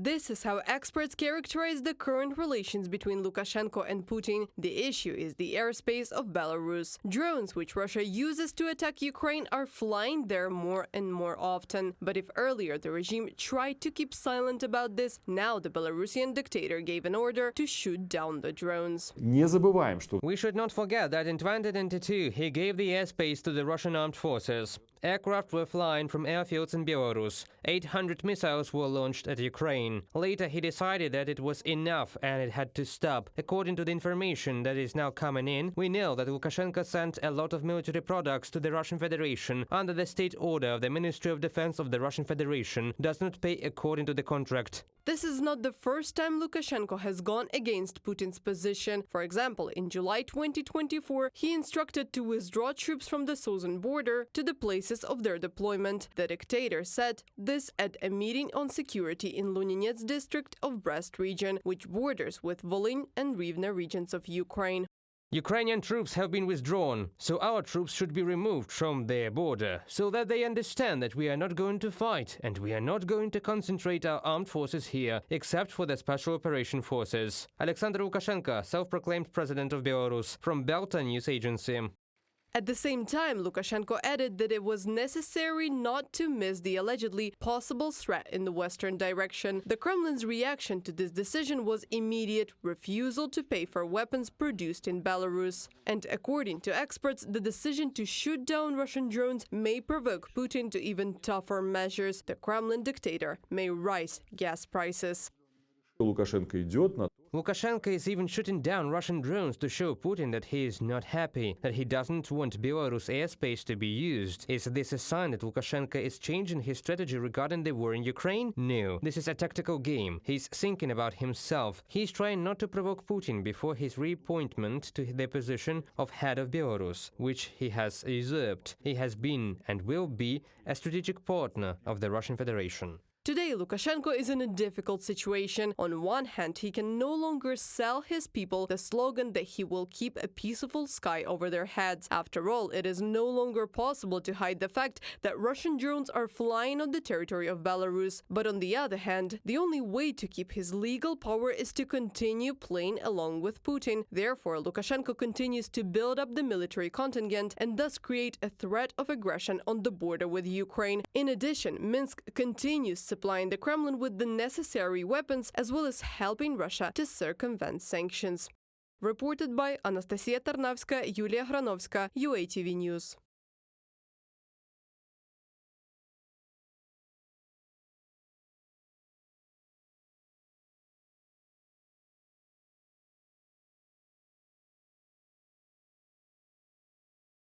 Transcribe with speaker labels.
Speaker 1: This is how experts characterize the current relations between Lukashenko and Putin. The issue is the airspace of Belarus. Drones, which Russia uses to attack Ukraine, are flying there more and more often. But if earlier the regime tried to keep silent about this, now the Belarusian dictator gave an order to shoot down the drones.
Speaker 2: We should not forget that in 2022 he gave the airspace to the Russian armed forces. Aircraft were flying from airfields in Belarus. 800 missiles were launched at Ukraine. Later he decided that it was enough and it had to stop. According to the information that is now coming in, we know that Lukashenko sent a lot of military products to the Russian Federation under the state order of the Ministry of Defense of the Russian Federation does not pay according to the contract.
Speaker 1: This is not the first time Lukashenko has gone against Putin's position. For example, in July 2024, he instructed to withdraw troops from the southern border to the places of their deployment. The dictator said this at a meeting on security in Luninets district of Brest region, which borders with Volyn and Rivne regions of Ukraine.
Speaker 2: Ukrainian troops have been withdrawn, so our troops should be removed from their border, so that they understand that we are not going to fight, and we are not going to concentrate our armed forces here, except for the Special Operation Forces. Alexander Lukashenko, self-proclaimed president of Belarus, from Belta news agency.
Speaker 1: At the same time, Lukashenko added that it was necessary not to miss the allegedly possible threat in the western direction. The Kremlin's reaction to this decision was immediate: refusal to pay for weapons produced in Belarus. And according to experts, the decision to shoot down Russian drones may provoke Putin to even tougher measures. The Kremlin dictator may raise gas prices.
Speaker 2: Lukashenko is even shooting down Russian drones to show Putin that he is not happy, that he doesn't want Belarus airspace to be used. Is this a sign that Lukashenko is changing his strategy regarding the war in Ukraine? No, this is a tactical game. He's thinking about himself. He's trying not to provoke Putin before his reappointment to the position of head of Belarus, which he has usurped. He has been and will be a strategic partner of the Russian Federation.
Speaker 1: Today, Lukashenko is in a difficult situation. On one hand, he can no longer sell his people the slogan that he will keep a peaceful sky over their heads. After all, it is no longer possible to hide the fact that Russian drones are flying on the territory of Belarus. But on the other hand, the only way to keep his legal power is to continue playing along with Putin. Therefore, Lukashenko continues to build up the military contingent and thus create a threat of aggression on the border with Ukraine. In addition, Minsk continues supplying the Kremlin with the necessary weapons, as well as helping Russia to circumvent sanctions. Reported by Anastasia Tarnavska, Yulia Granovska, UATV News.